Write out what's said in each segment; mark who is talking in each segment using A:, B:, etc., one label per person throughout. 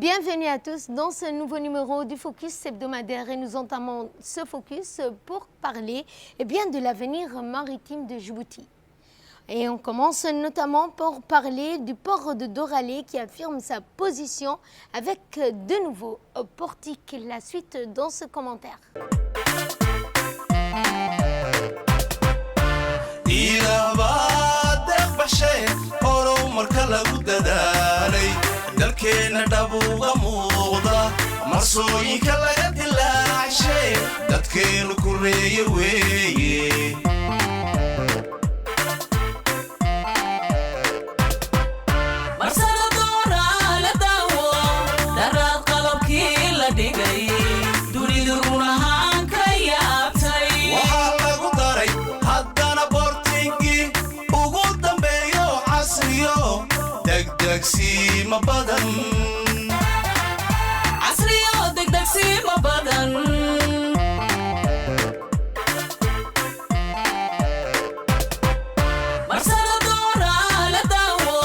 A: Bienvenue à tous dans ce nouveau numéro du Focus hebdomadaire et nous entamons ce focus pour parler de l'avenir maritime de Djibouti. Et on commence notamment par parler du port de Doralé qui affirme sa position avec de nouveaux portiques. La suite dans ce commentaire.
B: dalkeena dhabuuga muuqda marsooyinka laga dilaacshay dadkeenu kureeye weeye marsada doonaa la daawo daraad qalabkii la dhigay dunidu run ahaan ka yaabtay waxaa lagu daray haddana boortinkii ugu dambeeyo casriyo degdegsiima badan casriyo degdegsiima badan marsada doonaa la daawo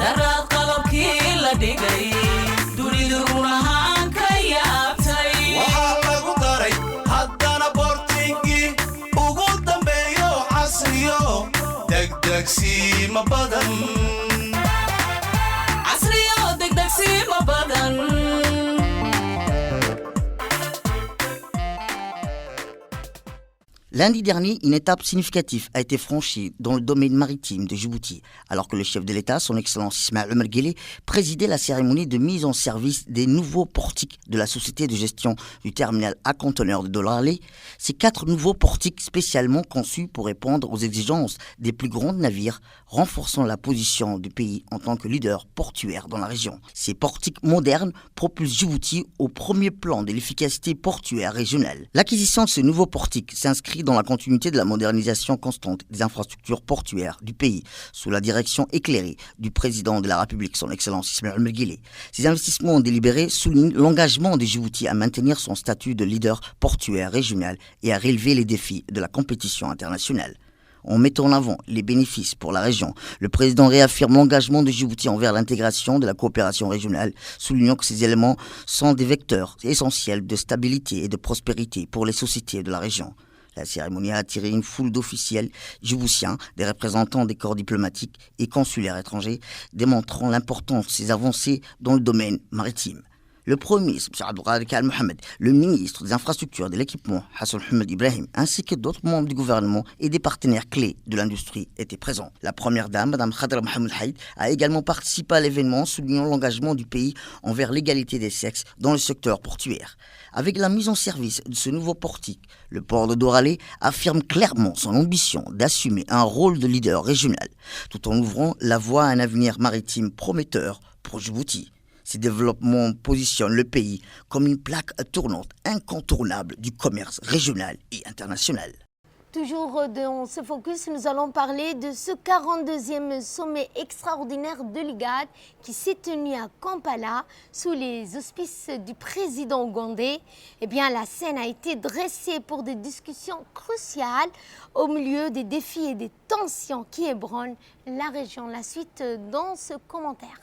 B: daraad qalabkii la dhigay dunidu run ahaan ka yaabtay waxaa lagu daray haddana boortinkii ugu dambeeyo casriyo degdegsiima badan
C: Lundi dernier, une étape significative a été franchie dans le domaine maritime de Djibouti, alors que le chef de l'État, son Excellence Ismaël Omar Guelleh, présidait la cérémonie de mise en service des nouveaux portiques de la société de gestion du terminal à conteneurs de Doralé. Ces 4 nouveaux portiques spécialement conçus pour répondre aux exigences des plus grands navires, renforçant la position du pays en tant que leader portuaire dans la région. Ces portiques modernes propulsent Djibouti au premier plan de l'efficacité portuaire régionale. L'acquisition de ce nouveau portique s'inscrit dans la continuité de la modernisation constante des infrastructures portuaires du pays, sous la direction éclairée du président de la République, son Excellence Ismaël Omar Guelleh. Ces investissements délibérés soulignent l'engagement de Djibouti à maintenir son statut de leader portuaire régional et à relever les défis de la compétition internationale. En mettant en avant les bénéfices pour la région, le président réaffirme l'engagement de Djibouti envers l'intégration de la coopération régionale, soulignant que ces éléments sont des vecteurs essentiels de stabilité et de prospérité pour les sociétés de la région. La cérémonie a attiré une foule d'officiels djiboutiens, des représentants des corps diplomatiques et consulaires étrangers, démontrant l'importance de ces avancées dans le domaine maritime. Le Premier ministre, M. Abdelkader Kal Mohamed, le ministre des Infrastructures et de l'Équipement, Hassan Mohamed Ibrahim, ainsi que d'autres membres du gouvernement et des partenaires clés de l'industrie étaient présents. La Première Dame, Mme Khadra Mohamed Haïd, a également participé à l'événement, soulignant l'engagement du pays envers l'égalité des sexes dans le secteur portuaire. Avec la mise en service de ce nouveau portique, le port de Doralé affirme clairement son ambition d'assumer un rôle de leader régional, tout en ouvrant la voie à un avenir maritime prometteur pour Djibouti. Ces développements positionnent le pays comme une plaque tournante incontournable du commerce régional et international.
A: Toujours dans ce focus, nous allons parler de ce 42e sommet extraordinaire de l'IGAD qui s'est tenu à Kampala sous les auspices du président ougandais. La scène a été dressée pour des discussions cruciales au milieu des défis et des tensions qui ébranlent la région. La suite dans ce commentaire.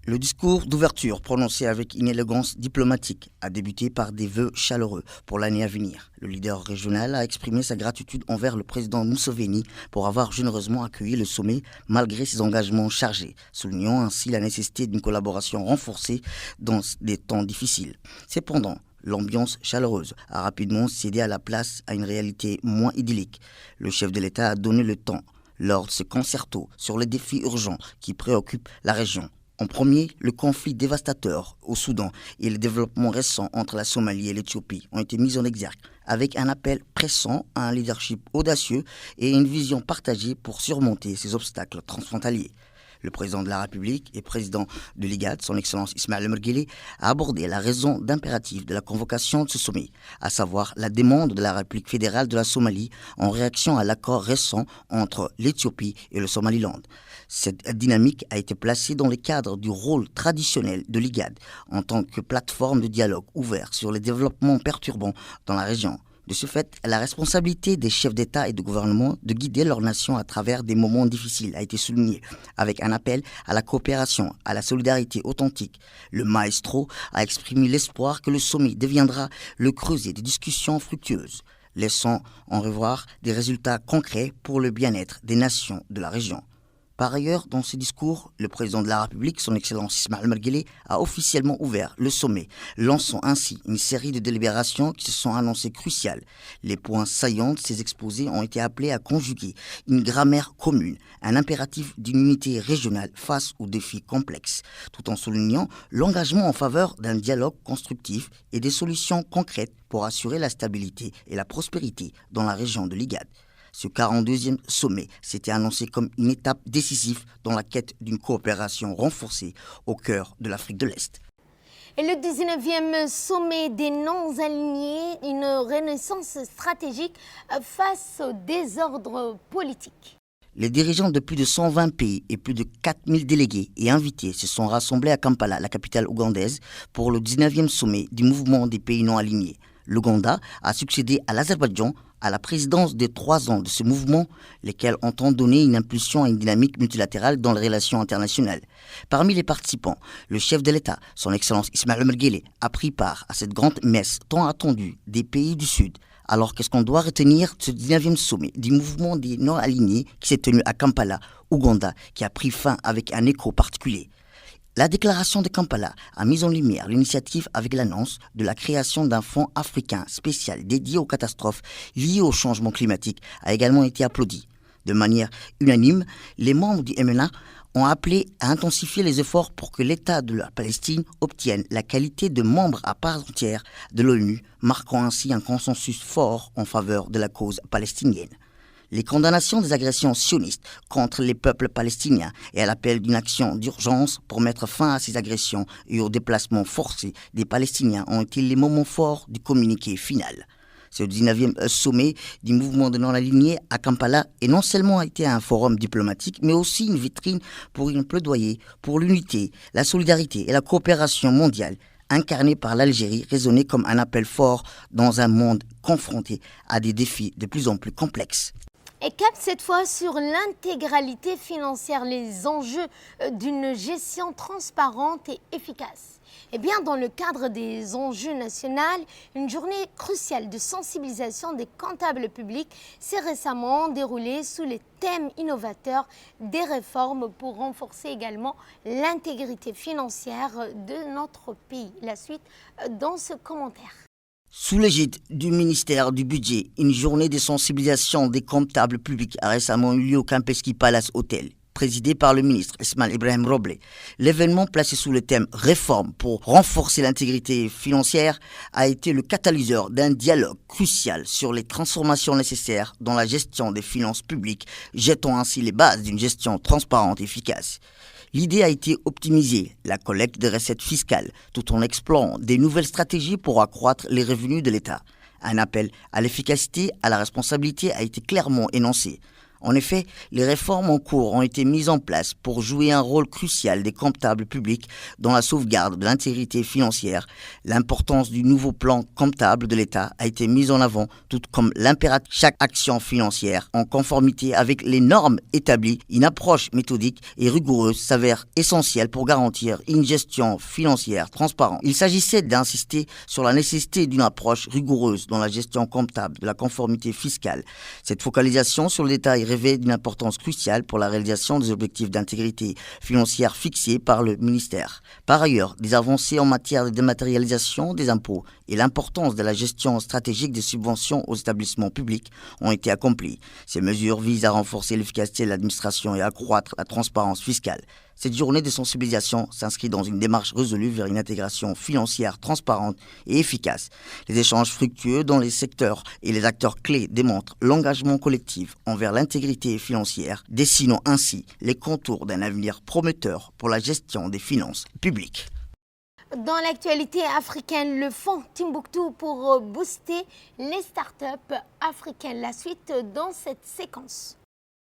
C: Le discours d'ouverture prononcé avec une élégance diplomatique a débuté par des vœux chaleureux pour l'année à venir. Le leader régional a exprimé sa gratitude envers le président Museveni pour avoir généreusement accueilli le sommet malgré ses engagements chargés, soulignant ainsi la nécessité d'une collaboration renforcée dans des temps difficiles. Cependant, l'ambiance chaleureuse a rapidement cédé à la place à une réalité moins idyllique. Le chef de l'État a donné le temps lors de ce concerto sur les défis urgents qui préoccupent la région. En premier, le conflit dévastateur au Soudan et les développements récents entre la Somalie et l'Éthiopie ont été mis en exergue, avec un appel pressant à un leadership audacieux et une vision partagée pour surmonter ces obstacles transfrontaliers. Le président de la République et président de l'IGAD, son Excellence Ismaël Omar Guelleh, a abordé la raison d'impératif de la convocation de ce sommet, à savoir la demande de la République fédérale de la Somalie en réaction à l'accord récent entre l'Éthiopie et le Somaliland. Cette dynamique a été placée dans le cadre du rôle traditionnel de l'IGAD en tant que plateforme de dialogue ouvert sur les développements perturbants dans la région. De ce fait, la responsabilité des chefs d'État et de gouvernement de guider leur nation à travers des moments difficiles a été soulignée, avec un appel à la coopération, à la solidarité authentique. Le maestro a exprimé l'espoir que le sommet deviendra le creuset de discussions fructueuses, laissant en revoir des résultats concrets pour le bien-être des nations de la région. Par ailleurs, dans ce discours, le président de la République, son Excellence Ismaël Omar Guelleh, a officiellement ouvert le sommet, lançant ainsi une série de délibérations qui se sont annoncées cruciales. Les points saillants de ces exposés ont été appelés à conjuguer une grammaire commune, un impératif d'une unité régionale face aux défis complexes, tout en soulignant l'engagement en faveur d'un dialogue constructif et des solutions concrètes pour assurer la stabilité et la prospérité dans la région de l'IGAD. Ce 42e sommet s'était annoncé comme une étape décisive dans la quête d'une coopération renforcée au cœur de l'Afrique de l'Est.
A: Et le 19e sommet des non-alignés, une renaissance stratégique face au désordre politique.
C: Les dirigeants de plus de 120 pays et plus de 4000 délégués et invités se sont rassemblés à Kampala, la capitale ougandaise, pour le 19e sommet du mouvement des pays non alignés. L'Ouganda a succédé à l'Azerbaïdjan à la présidence des 3 ans de ce mouvement, lesquels entendent donner une impulsion à une dynamique multilatérale dans les relations internationales. Parmi les participants, le chef de l'État, son Excellence Ismaël Omar Guelleh, a pris part à cette grande messe tant attendue des pays du Sud. Alors qu'est-ce qu'on doit retenir de ce 19e sommet du mouvement des non-alignés qui s'est tenu à Kampala, Ouganda, qui a pris fin avec un écho particulier? La déclaration de Kampala a mis en lumière l'initiative avec l'annonce de la création d'un fonds africain spécial dédié aux catastrophes liées au changement climatique a également été applaudie. De manière unanime, les membres du MNA ont appelé à intensifier les efforts pour que l'État de la Palestine obtienne la qualité de membre à part entière de l'ONU, marquant ainsi un consensus fort en faveur de la cause palestinienne. Les condamnations des agressions sionistes contre les peuples palestiniens et à l'appel d'une action d'urgence pour mettre fin à ces agressions et au déplacement forcé des Palestiniens ont été les moments forts du communiqué final. Ce 19e sommet du mouvement de non-alignés à Kampala est non seulement été un forum diplomatique, mais aussi une vitrine pour une plaidoyer pour l'unité, la solidarité et la coopération mondiale, incarnée par l'Algérie, résonnait comme un appel fort dans un monde confronté à des défis de plus en plus complexes.
A: Et cap cette fois sur l'intégralité financière, les enjeux d'une gestion transparente et efficace. Eh bien, dans le cadre des enjeux nationaux, une journée cruciale de sensibilisation des comptables publics s'est récemment déroulée sous les thèmes innovateurs des réformes pour renforcer également l'intégrité financière de notre pays. La suite dans ce commentaire.
C: Sous l'égide du ministère du Budget, une journée de sensibilisation des comptables publics a récemment eu lieu au Campeski Palace Hotel, présidée par le ministre Ismaël Ibrahim Roble. L'événement placé sous le thème « Réforme pour renforcer l'intégrité financière » a été le catalyseur d'un dialogue crucial sur les transformations nécessaires dans la gestion des finances publiques, jetant ainsi les bases d'une gestion transparente et efficace. L'idée a été optimiser la collecte des recettes fiscales tout en explorant des nouvelles stratégies pour accroître les revenus de l'État. Un appel à l'efficacité, à la responsabilité a été clairement énoncé. En effet, les réformes en cours ont été mises en place pour jouer un rôle crucial des comptables publics dans la sauvegarde de l'intégrité financière. L'importance du nouveau plan comptable de l'État a été mise en avant, tout comme l'impératif de chaque action financière en conformité avec les normes établies. Une approche méthodique et rigoureuse s'avère essentielle pour garantir une gestion financière transparente. Il s'agissait d'insister sur la nécessité d'une approche rigoureuse dans la gestion comptable de la conformité fiscale. Cette focalisation sur le détail revêt d'une importance cruciale pour la réalisation des objectifs d'intégrité financière fixés par le ministère. Par ailleurs, des avancées en matière de dématérialisation des impôts et l'importance de la gestion stratégique des subventions aux établissements publics ont été accomplies. Ces mesures visent à renforcer l'efficacité de l'administration et à accroître la transparence fiscale. Cette journée de sensibilisation s'inscrit dans une démarche résolue vers une intégration financière transparente et efficace. Les échanges fructueux dans les secteurs et les acteurs clés démontrent l'engagement collectif envers l'intégrité financière, dessinant ainsi les contours d'un avenir prometteur pour la gestion des finances publiques.
A: Dans l'actualité africaine, le fonds Timbuktu pour booster les startups africaines. La suite dans cette séquence.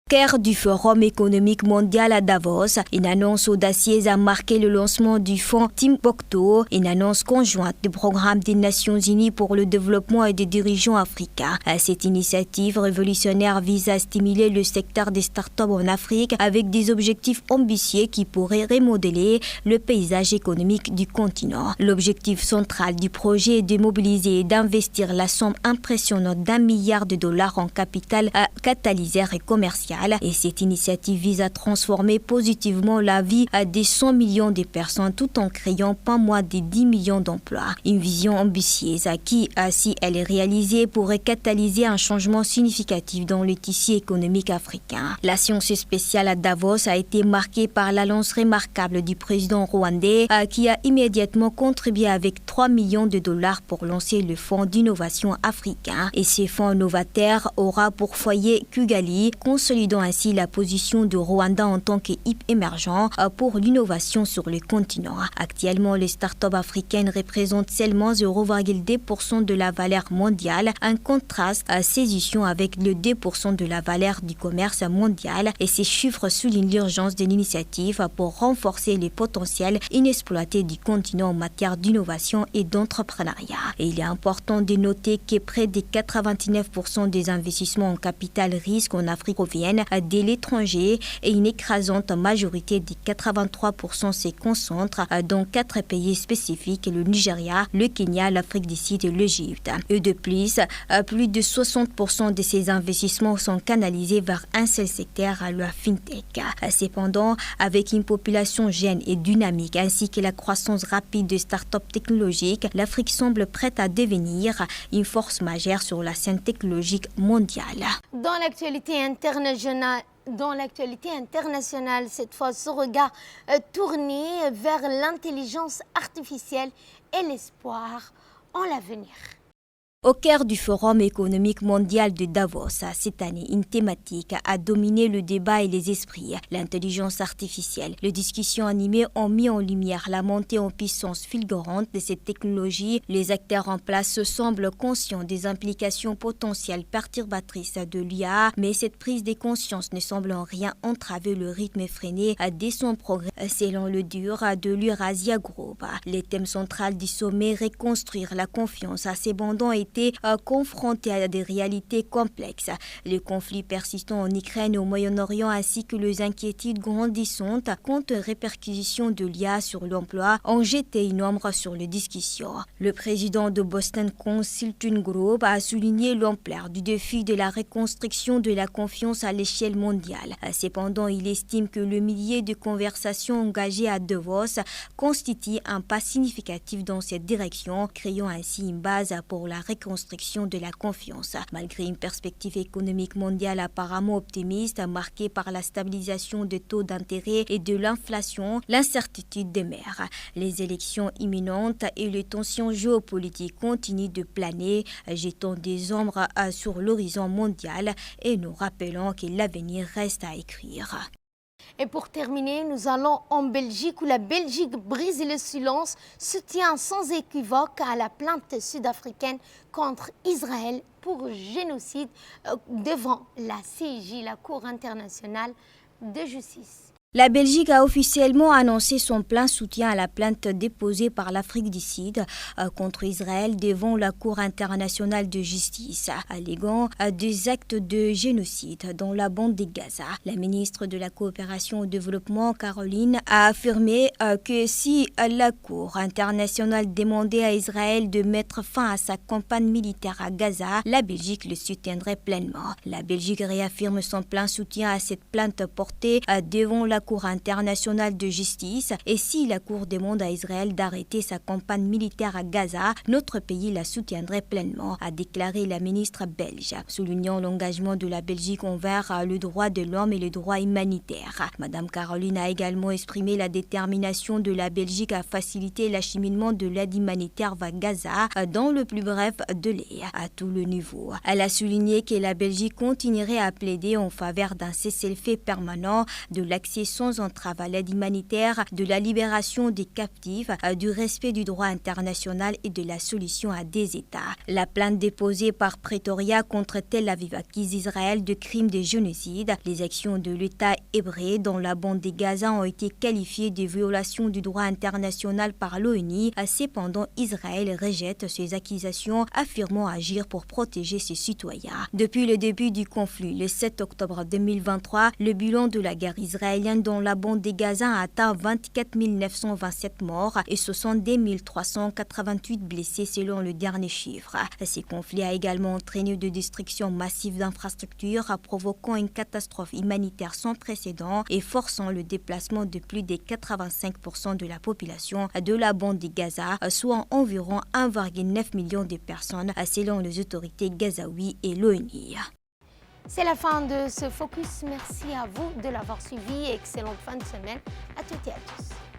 D: Cœur du Forum économique mondial à Davos, une annonce audacieuse a marqué le lancement du fonds Timbuktu, une annonce conjointe du programme des Nations Unies pour le développement et des dirigeants africains. Cette initiative révolutionnaire vise à stimuler le secteur des startups en Afrique avec des objectifs ambitieux qui pourraient remodeler le paysage économique du continent. L'objectif central du projet est de mobiliser et d'investir la somme impressionnante d'1 milliard de dollars en capital catalyseur et commercial. Et cette initiative vise à transformer positivement la vie des 100 millions de personnes tout en créant pas moins de 10 millions d'emplois. Une vision ambitieuse qui, si elle est réalisée, pourrait catalyser un changement significatif dans le tissu économique africain. La séance spéciale à Davos a été marquée par l'annonce remarquable du président rwandais qui a immédiatement contribué avec 3 millions de dollars pour lancer le fonds d'innovation africain. Et ce fonds novateur aura pour foyer Kigali, consolidant ainsi la position du Rwanda en tant qu'équipe émergente pour l'innovation sur le continent. Actuellement, les startups africaines représentent seulement 0,2% de la valeur mondiale, un contraste saisissant avec le 2% de la valeur du commerce mondial, et ces chiffres soulignent l'urgence de l'initiative pour renforcer les potentiels inexploités du continent en matière d'innovation et d'entrepreneuriat. Et il est important de noter que près de 99% des investissements en capital risque en Afrique proviennent de l'étranger et une écrasante majorité de 83% se concentre dans 4 pays spécifiques, le Nigeria, le Kenya, l'Afrique du Sud et l'Égypte. Et de plus de 60% de ces investissements sont canalisés vers un seul secteur, la FinTech. Cependant, avec une population jeune et dynamique ainsi que la croissance rapide de start-up technologiques, l'Afrique semble prête à devenir une force majeure sur la scène technologique mondiale.
A: Dans l'actualité internationale, cette fois, ce regard tourné vers l'intelligence artificielle et l'espoir en l'avenir.
D: Au cœur du Forum économique mondial de Davos, cette année, une thématique a dominé le débat et les esprits, l'intelligence artificielle. Les discussions animées ont mis en lumière la montée en puissance fulgurante de cette technologie. Les acteurs en place semblent conscients des implications potentielles perturbatrices de l'IA, mais cette prise de conscience ne semble en rien entraver le rythme effréné de son progrès, selon le dur de l'Eurasia Group. Les thèmes centraux du sommet, reconstruire la confiance, a cependant été confrontés à des réalités complexes. Les conflits persistants en Ukraine et au Moyen-Orient ainsi que les inquiétudes grandissantes quant aux répercussions de l'IA sur l'emploi ont jeté une ombre sur les discussions. Le président de Boston Consulting Group a souligné l'ampleur du défi de la reconstruction de la confiance à l'échelle mondiale. Cependant, il estime que le millier de conversations engagées à Davos constitue un pas significatif dans cette direction, créant ainsi une base pour la reconstruction de la confiance. Malgré une perspective économique mondiale apparemment optimiste, marquée par la stabilisation des taux d'intérêt et de l'inflation, l'incertitude demeure. Les élections imminentes et les tensions géopolitiques continuent de planer, jetant des ombres sur l'horizon mondial et nous rappelant que l'avenir reste à écrire.
A: Et pour terminer, nous allons en Belgique où la Belgique brise le silence, soutient sans équivoque à la plainte sud-africaine contre Israël pour génocide devant la CIJ, la Cour internationale de justice.
D: La Belgique a officiellement annoncé son plein soutien à la plainte déposée par l'Afrique du Sud contre Israël devant la Cour internationale de justice, alléguant des actes de génocide dans la bande de Gaza. La ministre de la Coopération au Développement, Caroline, a affirmé que si la Cour internationale demandait à Israël de mettre fin à sa campagne militaire à Gaza, la Belgique le soutiendrait pleinement. La Belgique réaffirme son plein soutien à cette plainte portée devant la Cour internationale de justice, et si la Cour demande à Israël d'arrêter sa campagne militaire à Gaza, notre pays la soutiendrait pleinement, a déclaré la ministre belge, soulignant l'engagement de la Belgique envers le droit de l'homme et le droit humanitaire. Madame Caroline a également exprimé la détermination de la Belgique à faciliter l'acheminement de l'aide humanitaire vers Gaza dans le plus bref délai, à tout le niveau. Elle a souligné que la Belgique continuerait à plaider en faveur d'un cessez-le-feu permanent, de l'accès sans entrave à l'aide humanitaire, de la libération des captifs, du respect du droit international et de la solution à des États. La plainte déposée par Pretoria contre Tel Aviv accuse Israël de crimes de génocide. Les actions de l'État hébreu dans la bande de Gaza ont été qualifiées de violations du droit international par l'ONU. Cependant, Israël rejette ces accusations, affirmant agir pour protéger ses citoyens. Depuis le début du conflit, le 7 octobre 2023, le bilan de la guerre israélienne dans la bande de Gaza a atteint 24 927 morts et 62 388 blessés selon le dernier chiffre. Ces conflits a également entraîné de destruction massive d'infrastructures, provoquant une catastrophe humanitaire sans précédent et forçant le déplacement de plus de 85% de la population de la bande de Gaza, soit environ 1,9 million de personnes selon les autorités gazaouis et l'ONU.
A: C'est la fin de ce focus. Merci à vous de l'avoir suivi. Excellente fin de semaine à toutes et à tous.